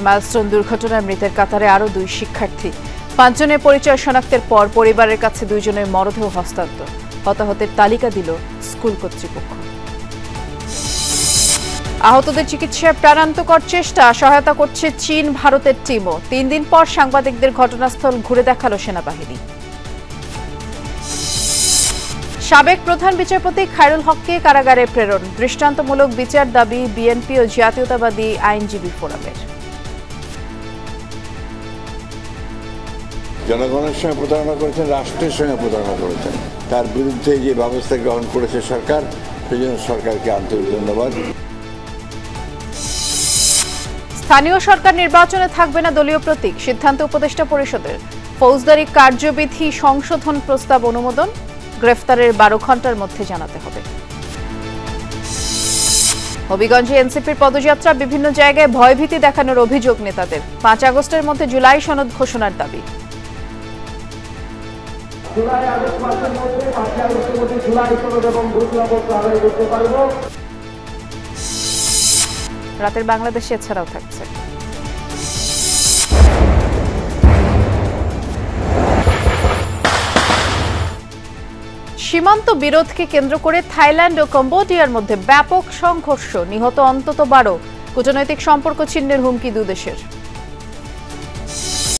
Milestone দুর্ঘটনায় মৃতের কাতারে আরও 2 শিক্ষার্থী। 5 জনের পরিচয় শনাক্তের পর পরিবারের কাছে 2 জনের মরদেহ হস্তান্তর। হতাহতের তালিকা দিল স্কুল কর্তৃপক্ষ। আহতদের চিকিৎসায় প্রাণান্তকর চেষ্টা সহায়তা করছে চীন ভারতের টিমও। 3 দিন পর সাংবাদিকদের ঘটনাস্থল ঘুরে দেখালো সেনাবাহিনী। সাবেক প্রধান বিচারপতি খায়রুল হককে কারাগারে প্রেরণ। দৃষ্টান্তমূলক বিচার দাবি বিএনপি ও জাতীয়তাবাদী আইনজীবী ফোরামের। জনগণের সঙ্গে প্রতারণা করেছেন, রাষ্ট্রের সঙ্গে প্রতারণা করেছেন। তার বিরুদ্ধে যে ব্যবস্থা গ্রহণ করেছে সরকার, সেই জন্য সরকারকে আন্তরিক ধন্যবাদ। স্থানীয় সরকার নির্বাচনে থাকবে না দলীয় প্রতীক, সিদ্ধান্ত উপদেষ্টা পরিষদের। ফৌজদারি কার্যবিধি সংশোধন প্রস্তাব অনুমোদন, গ্রেফতারের 12 ঘণ্টার মধ্যে জানাতে হবে। হবিগঞ্জে এনসিপির পদযাত্রা, বিভিন্ন জায়গায় ভয়ভীতি দেখানোর অভিযোগ নেতাদের। 5 আগস্টের মধ্যে জুলাই সনদ ঘোষণার দাবি। রাতের বাংলাদেশে এছাড়াও থাকছে সীমান্ত বিরোধকে কেন্দ্র করে থাইল্যান্ড ও কম্বোডিয়ার মধ্যে ব্যাপক সংঘর্ষ, নিহত অন্তত 12। কূটনৈতিক সম্পর্ক ছিন্নের হুমকি 2 দেশের।